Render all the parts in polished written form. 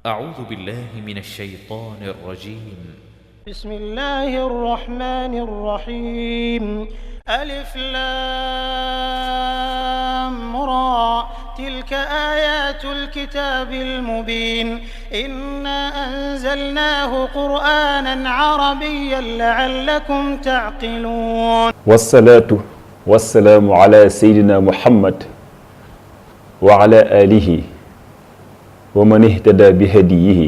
أعوذ بالله من الشيطان الرجيم. بسم الله الرحمن الرحيم. ألف لام را تلك آيات الكتاب المبين إنا أنزلناه قرآنا عربيا لعلكم تعقلون. والصلاة والسلام على سيدنا محمد وعلى آله ومن اهتدى بهديه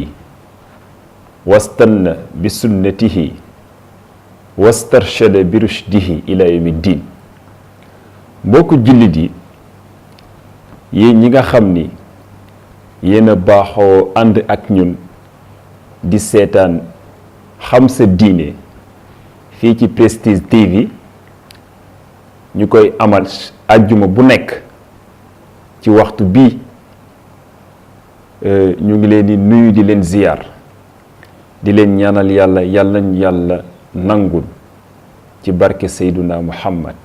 واستنى بسنته واسترشد برشده إلى يوم الدين. mbokk jullit yi yéen ñi nga xam ni yéen a baaxoo ànd ak ñun di seetaan xam sa diine fii ci Prestige TV ñu koy amal àjjuma bu nekk ci waxtu bii ñu ngi leen di nuyu di leen ziyaar di leen ñaanal yàlla yàlla nañu yàlla nangul ci barke Seyduna Muhammad.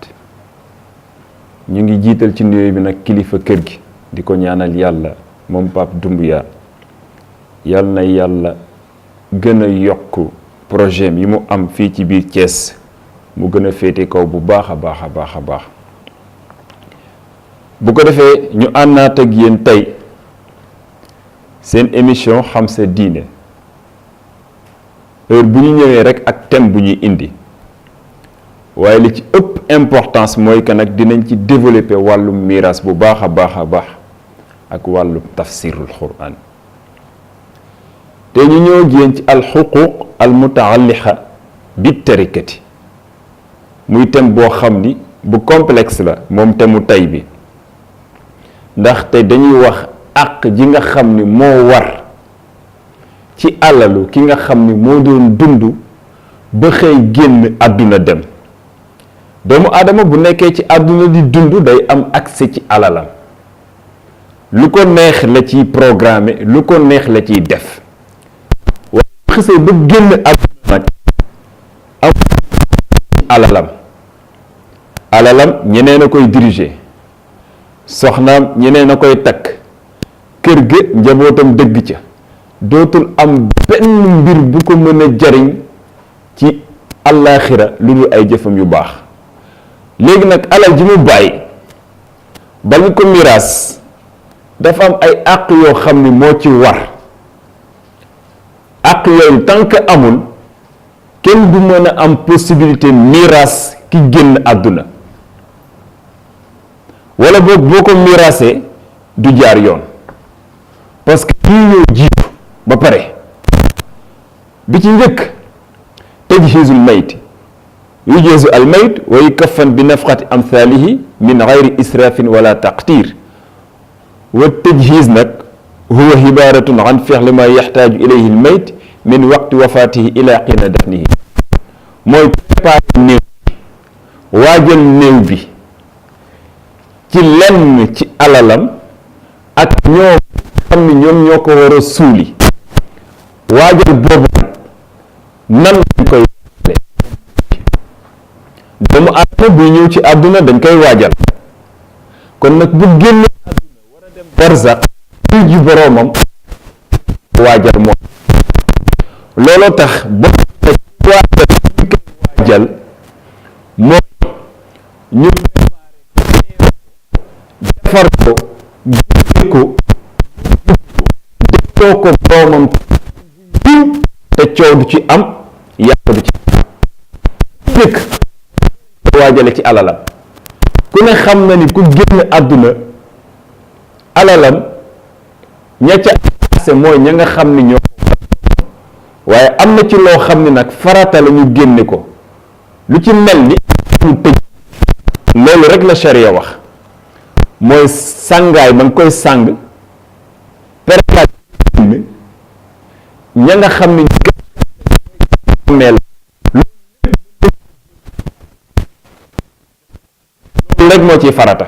ñu ngi jiital ci nuyoo bi nag kilifa kër gi di ko ñaanal yàlla moom Pape Doumbouya yàlla na yàlla gën a yokk projet yi mu am fii ci biir Thiès mu gën a féete kaw bu baax a baax a baax a baax. bu ko defee ñu àndaat ak yéen tey seen émission xam sa diine heure bu ñu ñëwee rek ak thème bu ñuy indi waaye li ci ëpp importance mooy que nag dinañ ci développer wàllum miraas bu baax a baax a baax ak wàllum tafsirul quran te ñu ñëw ak yéen ci alxuquq almutaalliqa bi tarikati muy thème boo xam ni bu complexe la moom thème mu tey bi ndax tey dañuy wax àq ji nga xam ni moo war ci alalu ki nga xam ni moo doon dund ba xëy génn àdduna dem. doomu aadama bu nekkee ci àdduna di dund day am accès ci alalam lu ko neex la ciy programmer lu ko neex la ciy def waaye xësee ba génn àdduna nag am alalam ñeneen a koy diriger soxnaam ñeneen a koy takk kër ga njabootam dëgg ca dootul am benn mbir bu ko mën a jariñ ci àllaaxira lu dul ay jëfam yu baax. léegi nag alal ji mu bàyyi ba ñu ko miraas dafa am ay àq yoo xam ni moo ci war àq yooyu tant que amul kenn du mën a am possibilité miraas ki génn àdduna wala boo ko miraasee du jaar yoon parce que lii ñëw jiitu ba pare bi ci njëkk tajhiizul mayt yujeezu al mayt wa yukaffan bi nafqati amthalihi min gayri israfin wala taqtir wa tajhiz nag huwa hibaratun an fi'li ma yaxtaaju ilayhi al mayt min waqti wafatihi ila qiina dafnihi mooy préparer néew bi waajal néew bi ci lenn ci alalam ak ñoo xam ni ñoom ñoo ko war a suuli waajal boobu nag nan lañ koy doomu aadama buy ñëw ci àdduna dañ koy waajal kon nag bu génne àdduna war a dem barzak uy ji boroomam waajal moom looloo tax ba waajal ñu koy waajal mooy ñu defar ko génne ko defoo ko boroomam te coow du ci am yàq du ci jëkk waajale ci alalam ku ne xam na ni ku génn àdduna alalam ña ca accès mooy ña nga xam ni ñoo waaye am na ci loo xam ni nag farata la ñu génne ko lu ci mel ni ñu tëj loolu rek la sharia wax mooy sàngaay ba nga koy sàng perkaat ña nga xam ni meel rek moo ciy farata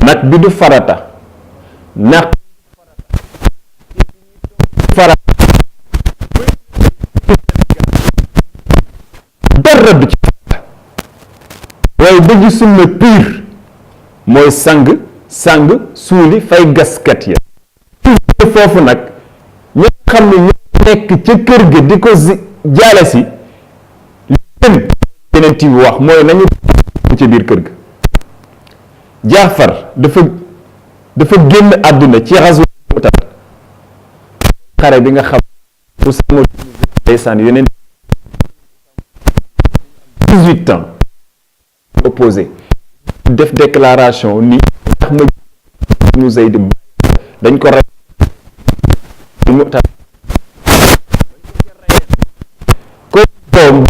nag bi du farata nag farata dara du ci farata waaye dëgg sunna pire mooy sang suuli fay gaskat ya foofu nag ñi xam ne ñoo nekk ca kër ga di ko jaale si li gën yeneen bi wax mooy nañu ci biir kër ga. Jaafar dafa génn àdduna ci xaswa Mu'ta xare bi nga xam Usaama ndeysaan yeneen 18 ans opposé def déclaration ni tax ma ñu Zayd dañ ko rey Mu'ta ko doom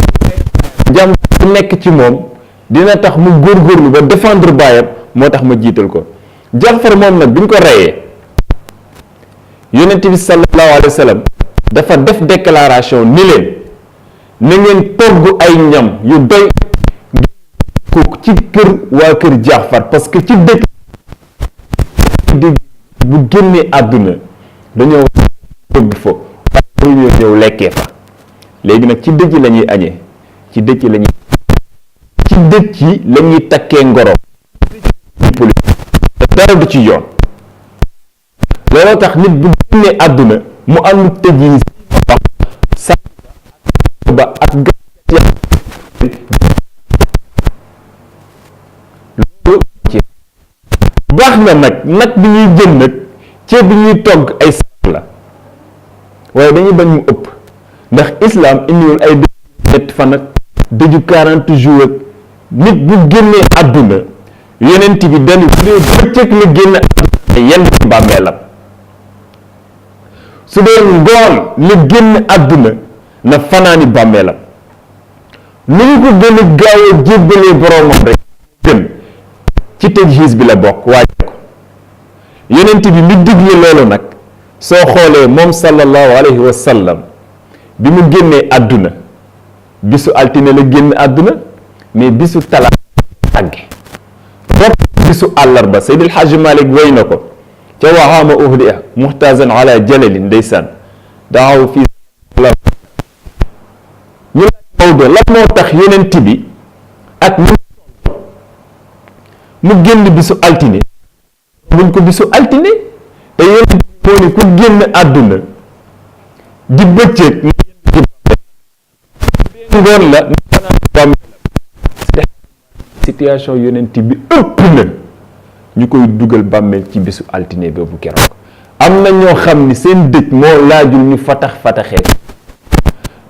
jàmm bu nekk ci moom dina tax mu góorgóorlu ba défendre baayam moo tax ma jiital ko. Jaafar moom nag bi ñu ko reyee yonent bi sallallahu alayhi wa sallam dafa def déclaration ni leen na ngeen togg ay ñam yu doy ko ci kër waa kër Jaafar parce que ci dëkk bu génnee àdduna dañoo togg fa waaye ñoo ñëw lekkee fa léegi nag ci dëj yi la ñuy añee ci dëj yi la ñuy takkee ngoro dara du ci yoon looloo tax nit bu génnee àdduna mu am tëj yi sa ba ak loolu ci baax na nag bi ñuy jën nag ceeb bi ñuy togg ay sax la waaye dañuy bañ mu ëpp ndax islam indiwul ay dëju ñetti fan ak dëju 40 jours ak nit bu génnee àdduna yonent bi dañu bu dee bëccëg la génn àdduna yenn bàmmeelam su dee ngoon la génn àdduna na fanaani bàmmeelam lu ñu ko gën a gaaw a jébbalee boroomam rek gën ci tajhiis bi la bokk waaj ko yonent bi li digle loolu nag soo xoolee moom sallallahu alayhi wa sallam bi mu génnee àdduna bisu altine la génn àdduna mais bisu talaata tàgge bopp bisu àllarba Seydil Hajji Malik way na ko ca waxaama uhdiya muhtazan ala jalalin ndeysaan daaw fii ñu laaj Maodo lan moo tax yonent bi ak mu génn bisu altine buñ ko bisu altine te yonent bi moo ni ku génn àdduna di bëccëg ngoon la situation yonent bi ëpp na ñu koy dugal bàmmeel ci bisu altine boobu keroog am na ñoo xam ni seen dëj moo laajul ñu fataxee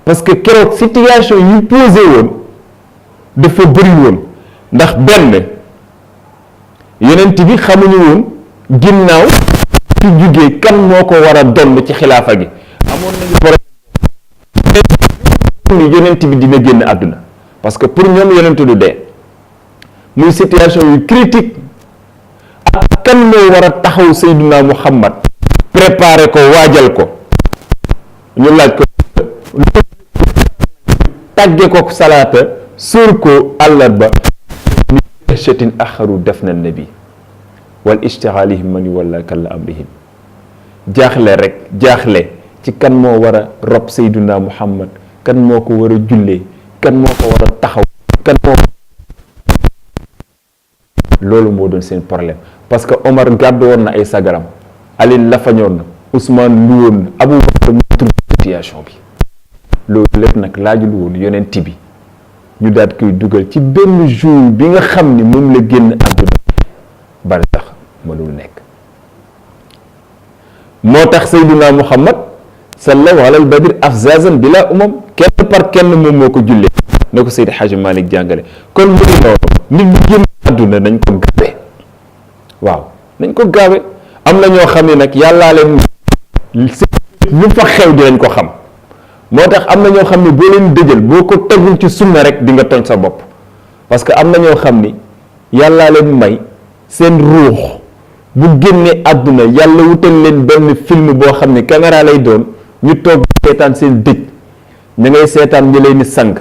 parce que keroog situation yi posé woon dafa bëri woon ndax benn yonent bi xamuñu woon ginnaaw fi jugee kan moo ko war a donn ci xilaafa gi amoon nañu problème ni yonent bi dina génn àdduna parce que pour ñoom yonent du dee muy situation yu critique ak kan moo war a taxaw Seydina Muhammad préparer ko waajal ko ñu laaj ko tàgge ko salaata suur ko àllarba ni dahshatin axaru dafna nabi wal ishtighalihim man walla kalla amrihim jaaxle ci kan moo war a rob Seydina Muhammad kan moo ko war a jullee kan moo ko war a taxaw kan moo loolu moo doon seen problème parce que Omar gàddu woon na ay sagaram Ali lafañoon na Ousmane lu woon na Aboubacar mu tur situation bi loolu lépp nag laajul woon yonent bi ñu daal koy dugal ci benn jour bi nga xam ni moom la génn àdduna bari tax mënul nekk moo tax Seydina Muhammad sallallahu alal badri afzazan bila umam kenn par kenn moom moo ko jullee na ko Seydi Hadji Malick jàngale kon mu ngi noonu nit bu génn àdduna nañ ko gaawe waaw nañ ko gaawe am na ñoo xam ne nag yàllaa leen lu fa xew dinañ ko xam moo tax am na ñoo xam ne boo leen dëjal boo ko tegul ci sunna rek di nga tooñ sa bopp parce que am na ñoo xam ni yàllaa leen may seen ruux bu génnee àdduna yàlla wutal leen benn film boo xam ne caméra lay doon ñu toog seetaan seen dëj ñu ngay seetaan ñi leen di sang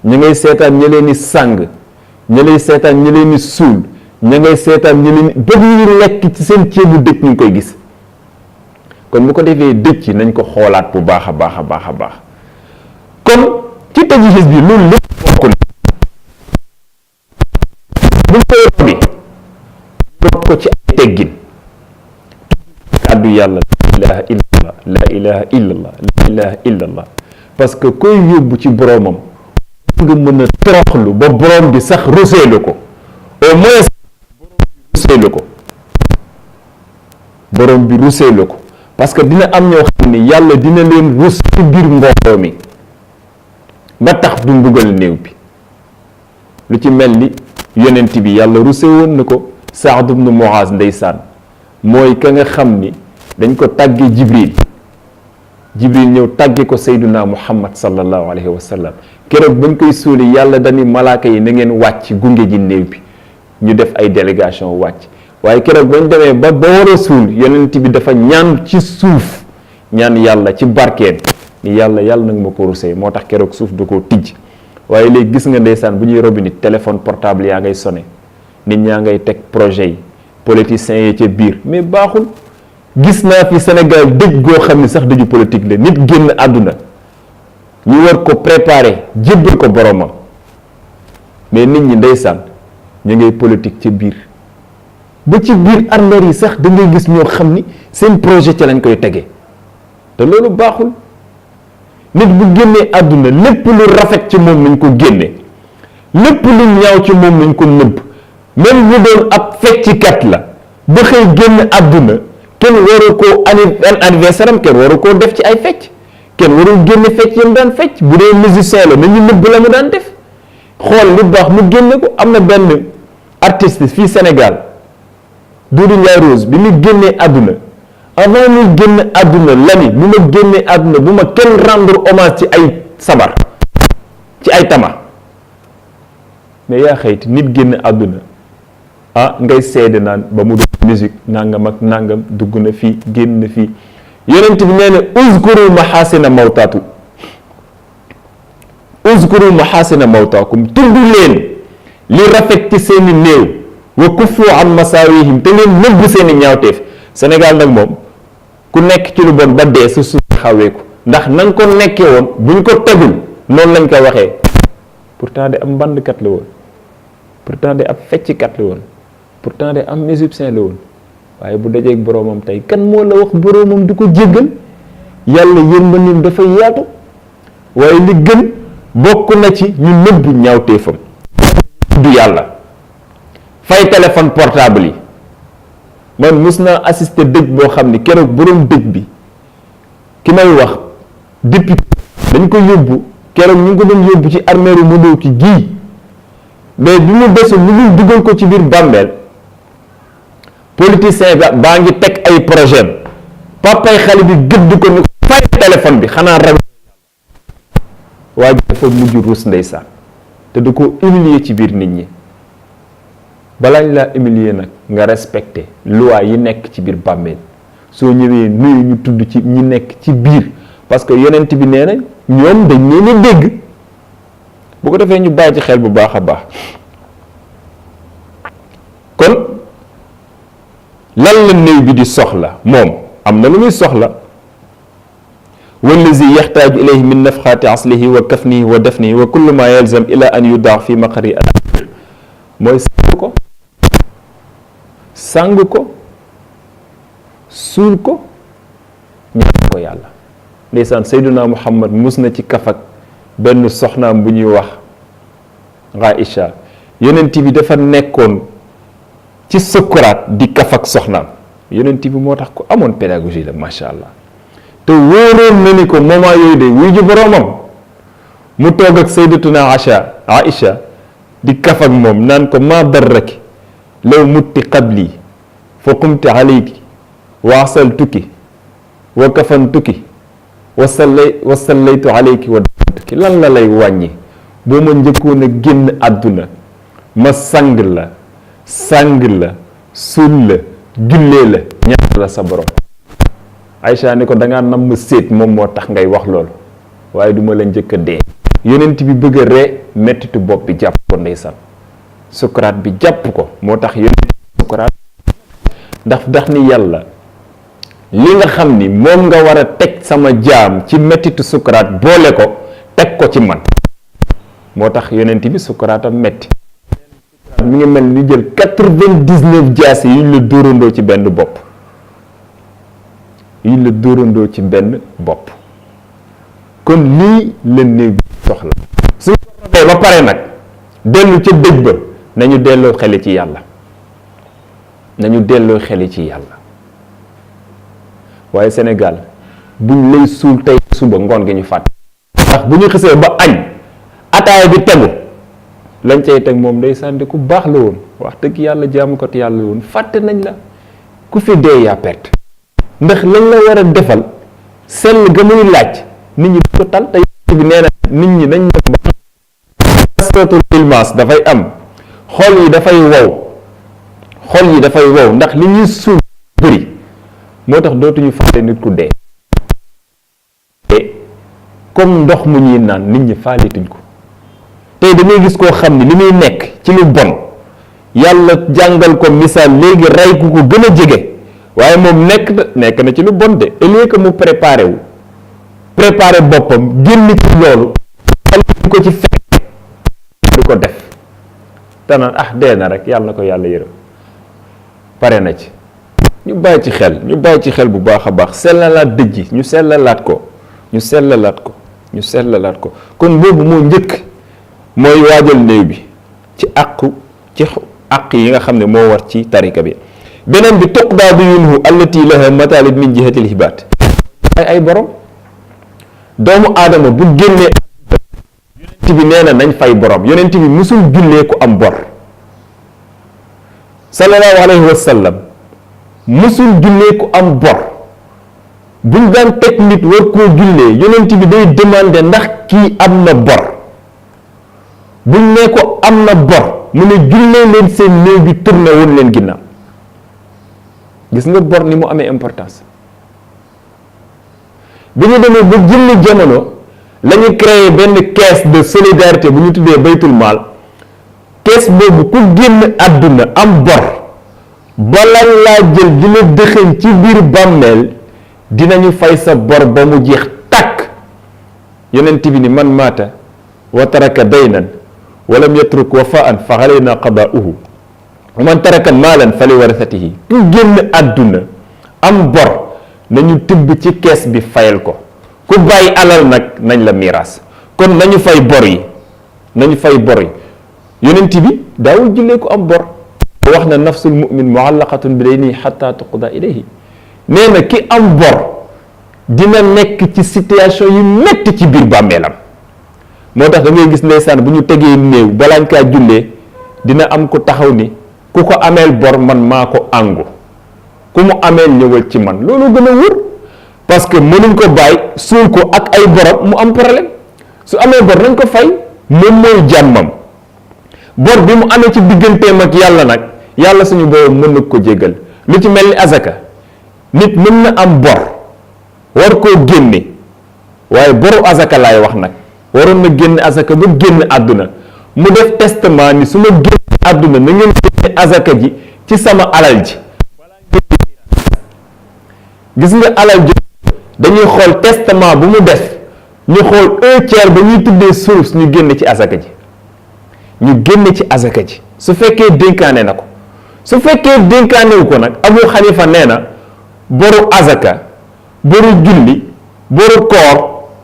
ñu ngay seetaan ñi leen di sang ñi lay seetaan ñi leen di suul ña ngay seetaan ñi leen ba ñu lekk ci seen ceebu dëj ñu ngi koy gis kon bu ko defee dëj yi nañ ko xoolaat bu baax a baax a baax a baax kon ci tajhiis bi loolu lépp bokk na bu koy robi rob ko ci ay teggin kàddu yàlla la ilaha illallah la ilaha illallah la ilaha illallah parce que koy yóbbu ci boroomam nga mën a toroxlu ba boroom bi sax ruseelu ko au moins ruseelu ko boroom bi ruseelu ko parce que dina am ñoo xam ne yàlla dina leen rus ci biir mbooloo mi ba tax du mbugal néew bi lu ci mel ni yonent bi yàlla ruse woon na ko Saad ibn Muaz ndeysaan mooy ka nga xam ni dañ ko tàggee Jibril ñëw tàgge ko Seyduna Muhammad sallallahu alayhi wa sallam keroog bañ koy suuli yàlla dañuy malaaka yi na ngeen wàcc gunge ji néew bi ñu def ay délégation wàcc waaye keroog bañ demee ba war a suul yonent bi dafa ñaan ci suuf ñaan yàlla ci barkeen ni yàlla nag ma ko rusee moo tax keroog suuf du ko tijj waaye léegi gis nga ndeysaan bu ñuy robi nit téléphone portable yaa ngay sonné nit ñaa ngay teg projet yi politiciens yi ca biir mais baaxul gis naa fi Sénégal dëj goo xam ne sax dëju politique la nit génn àdduna ñu war ko préparer jébbal ko boromam mais nit ñi ndeysaan ñu ngay politique ca biir ba ci biir armeer yi sax da ngay gis ñoo xam ni seen projet ca lañ koy tegee te loolu baaxul nit bu génnee àdduna lépp lu rafet ci moom nañ ko génne lépp lu ñaaw ci moom nañ ko nëbb même bu doon ab feccikat la ba xëy génn àdduna kenn waru koo anniversaire am kenn waru koo def ci ay fecc kenn warul génne fecc yam daan fecc bu dee musicien la nañu nëbb la mu daan def xool lu baax mu génne ko am na benn artiste fii Sénégal Doudou Ndiaye Rose bi mu génnee àdduna avant muy génn àdduna la ni bu ma génnee àdduna bu ma kenn rendre hommage ci ay sabar ci ay tama mais yaa xëyti nit génn àdduna ngay seede naan ba mu doon musique nangam ak nangam dugg na fii génn na fii yonent bi nee na uzkuru mahasina mawtaakum tudd leen li rafet ci seeni néew wa kuffu an masaawihim te ngeen nëbb seeni ñaawteef Sénégal nag moom ku nekk ci lu bon ba dee su xawee ko ndax na nga ko nekkee woon buñ ko tegul noonu lañ ko waxee pourtant de am mbandkat la woon pourtant de ab fecckat la woon pourtant de am musicien la woon waaye bu dajeeg boroomam tey kan moo la wax boroomam du ko jéggal yàlla yërmandeem dafa yaatu waaye li gën bokk na ci ñu nëbb ñaawteefam du yàlla fay téléphone portable yi man mus naa assister dëj boo xam ni keroog boroom dëj bi ki may wax député dañ ko yóbbu keroog ñu ngi ko doon yóbbu ci armeeru Modou ki gii mais bi mu desul lu dul dugal ko ci biir bàmmeel politicien baa ngi teg ay projet papay xale bi gëdd ko ni ko fay téléphone bi xanaa rag waa ji dafa mujj ruus ndeysaan te du ko humilier ci biir nit ñi balaañ laa humilier nag nga respecté loi yi nekk ci biir bàmmeel soo ñëwee nuyu ñu tudd ci ñi nekk ci biir parce que yonent bi nee na ñoom dañ leen a dégg bu ko defee ñu bàyyi ci xel bu baax a baax kon lan la néew bi di soxla moom am na lu muy soxla wallazi yaxtaaju ilayhi min nafxaati aslihi wa kafnihi wa dafnihi wa kullu ma yalzam ila an yudaax fi maqari al mooy sang ko suul ko ñaan ko yàlla ndeysaan Seyduna Muhammad mus na ci kafak benn soxnaam bu ñuy wax Aïcha yonent bi dafa nekkoon ci sukuraat di kafak soxnaam yonent bi moo tax ko amoon pédagogie la macha allah te wóoroon na ni ko moment yooyu de wuy ji boroomam mu toog ak Sayyidatuna Aïcha di kafak moom naan ko ma darraki law mutti qabli fa qumti alayki wa asaltuki wa kafantuki wa sallaytu alayki wa dafantuki lan la lay wàññi boo ma njëkkoon a génn àdduna ma sang la suul la jullee la ñaan la sa borom Aïcha ni ko dangaa nam ma séet moom moo tax ngay wax loolu waaye duma la njëkk a dee yonent bi bëgg a ree mettitu bopp bi jàpp ko ndeysaan sukuraat bi jàpp ko moo tax yonent sukuraat ndax ni yàlla li nga xam ni moom nga war a teg sama jaam ci mettitu sukuraat boole ko teg ko ci man moo tax yonent bi sukuraatam metti mi ngi mel ni jël 99 jaase yu ñu la dóorandoo ci benn bopp yu la dóorandoo ci benn bopp. kon lii la néew bi soxla su robee ba pare nag dellu ca dëj ba nañu delloo xeli ci yàlla nañu delloo xeli ci yàlla waaye Sénégal buñ lay suul tey suba ngoon gi ñu fàtte ndax bu ñu xësee ba añ ataaya bi tegu lañ cay teg moom day sànni ku baax la woon wax dëgg yàlla jaamu ko te yàlla la woon fàtte nañ la ku fi dee yaa perte ndax lañ la war a defal sell ga muy laaj nit ñi du ko tal te bi nee na nit ñi nañ dem ba kasratul ilmaas dafay am xol yi dafay wow ndax li ñuy suul bëri moo tax dootuñu fàtte nit ku dee comme ndox mu ñuy naan nit ñi faalituñ ko tey da ngay gis koo xam ni li muy nekk ci lu bon yàlla jàngal ko misaal léegi rey ku ko gën a jege waaye moom nekk na ci lu bon de au lieu que mu préparé boppam génn ci loolu xale ko ci fekk du ko def te naan dee na rek yàlla na ko yàlla yërëm pare na ci. ñu bàyyi ci xel bu baax a baax sellalaat dëj yi ñu sellalaat ko kon boobu moo njëkk mooy waajal néew bi ci àq yi nga xam ne moo war ci tarika bi. beneen bi tuqdaa duyunuhu allati laha matalib min jihati lhibaat ay borom doomu aadama bu génnee yonent bi nee na nañ fay borom yonent bi musul jullee ku am bor sallallahu alayhi wa sallam musul jullee ku am bor buñ daan teg nit war koo jullee yonent bi day demander ndax kii am na bor buñ ne ko am na bor mu ne jullee leen seen néew bi tourné woon leen ginnaaw gis nga bor ni mu amee importance bi ñu demee ba jëmmi jamono la ñu créé benn caisse de solidarité bu ñu tuddee baytul maal caisse boobu ku génn àdduna am bor bala laa jël di la dëxëñ ci biir bàmmeel dinañu fay sa bor ba mu jeex tàkk yonent bi ni man maata wa taraka daynan walam yatruk wafaan fa alayna qadaa'uhu wa man taraka maalan fa li warasatihi ku génn àdduna am bor nañu tibb ci kees bi fayal ko ku bàyyi alal nag nañ la miraas kon nañu fay bor yi yonent bi daawul jullee ku am bor wax na nafsul mu'min muallaqatun bi daynihi hatta tuqda ilayhi nee na ki am bor dina nekk ci situation yu metti ci biir bàmmeelam moo tax da ngay gis ndeysaan bu ñu tegee néew balaañ kaa jullee dina am ko taxaw ni ku ko ameel bor man maa ko àngu ku mu ameel ñëwal ci man loolu gën a wóor parce que mënuñ ko bàyyi suul ko ak ay borom mu am problème su amee bor nañ ko fay moom mooy jàmmam bor bi mu amee ci digganteem ak yàlla nag yàlla suñu borom mën na ko jéggal lu ci mel ni azaka nit mën na am bor war koo génne waaye boru azaka laay wax nag waroon na génne azaka ba génn àdduna mu def testament ni su ma génn àdduna na ngeen génne azaka ji ci sama alal ji gis nga alal ji dañuy xool testament bu mu def ñu xool 1/3 ba ñuy tuddee suuf ñu génne ci azaka ji su fekkee dénkaane na ko su fekkee dénkaanewu ko nag Abu Xanifa nee na boru azaka boru julli boru koor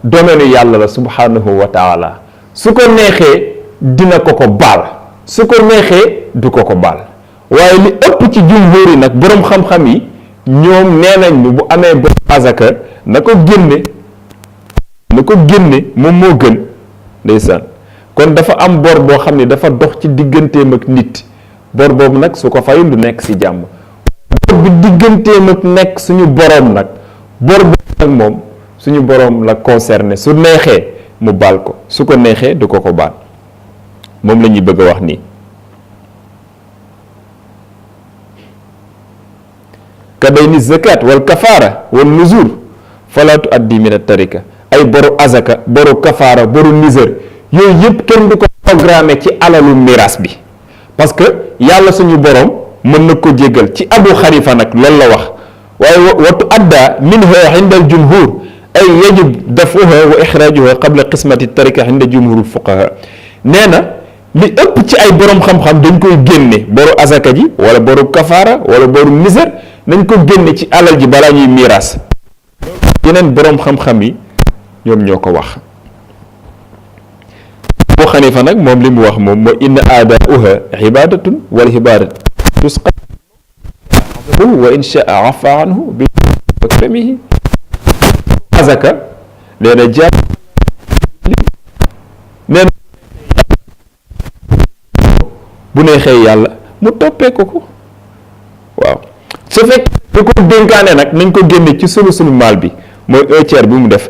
domaine yàlla la subhanahu wa taala su ko neexee dina ko baal su ko neexee du ko baal waaye li ëpp ci jumhur yi nag boroom xam-xam yi ñoom nee nañ ni bu amee boru azaka na ko génne moom moo gën ndeysaan kon dafa am bor boo xam ne dafa dox ci digganteem ak nit bor boobu nag su ko fayul du nekk ci jàmm bor bi digganteem ak nekk suñu boroom nag bor boobu nag moom suñu boroom la concerné su neexee mu baal ko su ko neexee du ko baal moom la ñuy bëgg a wax nii ka day ni zakat wal kafaara wal nuzur fala tuaddi min at-tarika ay boru azaka boru kafaara boru nizar yooyu yëpp kenn du ko programmé ci alalu miraas bi parce que yàlla suñu borom mën na ko jéggal ci Abu Xanifa nag loolu la wax waaye watu adda minha inda al jumhur ay yajib dafuha wa ixrajuha qabla qismati tarika inda jumhurul fuqaha nee na li ëpp ci ay borom xam-xam dañ koy génne boru azaka ji wala boru kafaara wala boru misar nañ ko génne ci alal ji balaa ñuy miraas yeneen boroom xam-xam yi ñoom ñoo ko wax. Abu Xanifa nag moom li mu wax moom mooy inna aadauha ibadatun wal ibadat tusqa wa in shaa afa anhu bi akramihi. azaka nee na jàpp nee na bu neexee yàlla mu toppee ko waaw su fekk da ko dénkaane nag nañ ko génne ci sulusul maal bi mooy 1/3 bi mu def.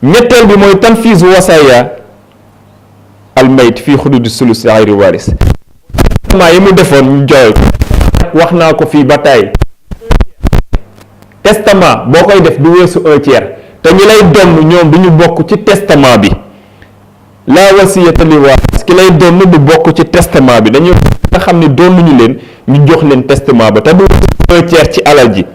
ñetteel bi mooy tanfiisu wasaaya almayt fii xududi sulus xayri waris yi mu defoon ñu jooyal ko wax naa ko fii ba tey testament boo koy def du weesu 1/3 te ñi lay donn ñoom du ñu bokk ci testament bi laa wasiyata li waaris ki lay donn du bokk ci testament bi dañu nga xam ne donnuñu leen ñu jox leen testament ba te du weesu 1/3 ci alal ji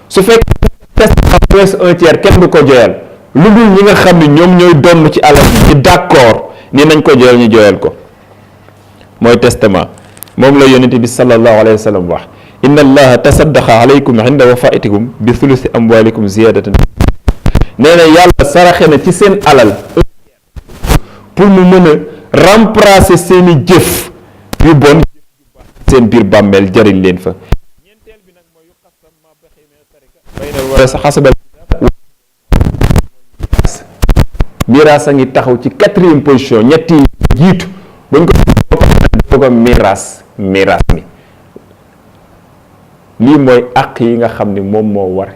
su fekkee testament du weesu 1/3 kenn du ko jooyal lu dul ñi nga xam ne ñoom ñooy donn ci alal ji ci d'accord ni nañ ko jooyal ñu jooyal ko mooy testament moom la yonent bi sallallahu alayhi wa sallam wax inna allaha tasaddaqa alaykum inda wafaatikum bi thuluthi amwalikum ziyadatan nee na yàlla saraxe na ci seen alal pour mu mën a remplacer seeni jëf yu bon seen biir bàmmeel jëriñ leen fa. ñeenteel bi nag mooy yuqassam ma baqiya min at-tarika bayna al-warasa hasaba miraas a ngi taxaw ci 4e position ñetti jiitu bañ ko miraas mi lii mooy àq yi nga xam ni moom moo war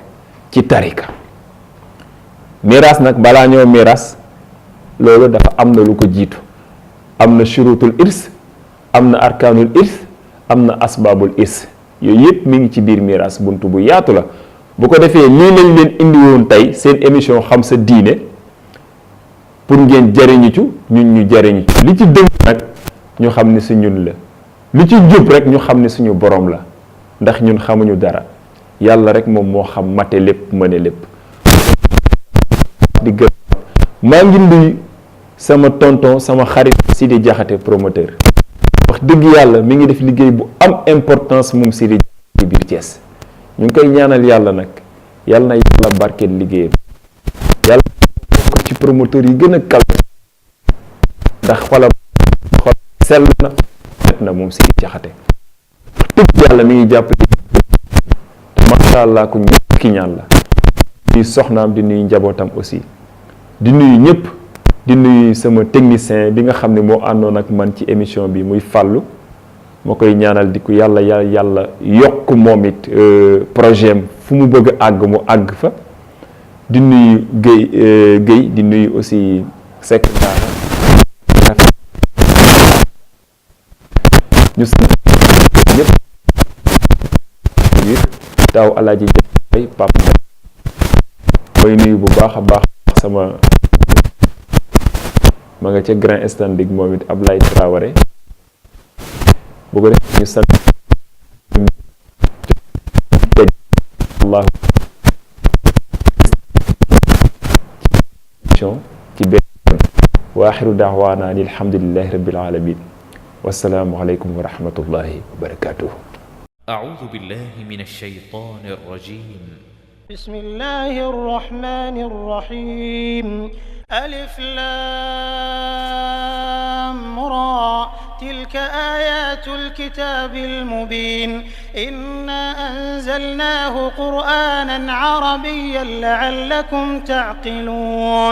ci tarika. miraas nag balaa ñoo miraas loolu dafa am na lu ko jiitu am na shurutul irs am na arkaanul irs am na asbaabul irs yooyu yëpp mi ngi ci biir miraas buntu bu yaatu la. bu ko defee lii lañ leen indi woon tey seen émission xam sa diine pour ngeen jariñu ci ñun ñu jariñu ci li ci dëng nag ñu xam ni su ñun la li ci jub rek ñu xam ni suñu borom la ndax ñun xamuñu dara yàlla rek moom moo xam mate lépp mëne lépp. di gërëm maa ngi nuyu sama tonton sama xarit Sidi Diakhaté promoteur wax dëgg yàlla mi ngi def liggéey bu am importance moom Sidi Diakhaté biir Thiès ñu ngi koy ñaanal yàlla nag yàlla na yàlla barkeel liggéeyam yàlla ko ci promoteur yi gën a kal ndax xolam sell na net na moom Sidi Diakhaté wax dëgg yàlla mi ngi jàppale te macha allah ku ñëpp ki ñaan la di soxnaam di nuyu njabootam aussi di nuyu ñëpp di nuyu sama technicien bi nga xam ne moo àndoon ak man ci émission bi muy fàllu moo koy ñaanal di ko yàlla yokk moom it projet am fu mu bëgg a àgg mu àgg fa di nuyu Guèye di nuyu aussi Seck ñu sant ñëpp taw alaaji Jaay Pap mooy nuyu bu baax a baax sama ma nga ca grand standing moom it Ablaye Traoré bu ko def ñu sant Allah ci benn wa axiru daawaana ani alhamdulillahi rabbil alamin wassalaamu aleykum wa rahmatullahi wa barakatuh. أعوذ بالله من الشيطان الرجيم. بسم الله الرحمن الرحيم. ألف لام را تلك آيات الكتاب المبين إنا أنزلناه قرآنا عربيا لعلكم تعقلون.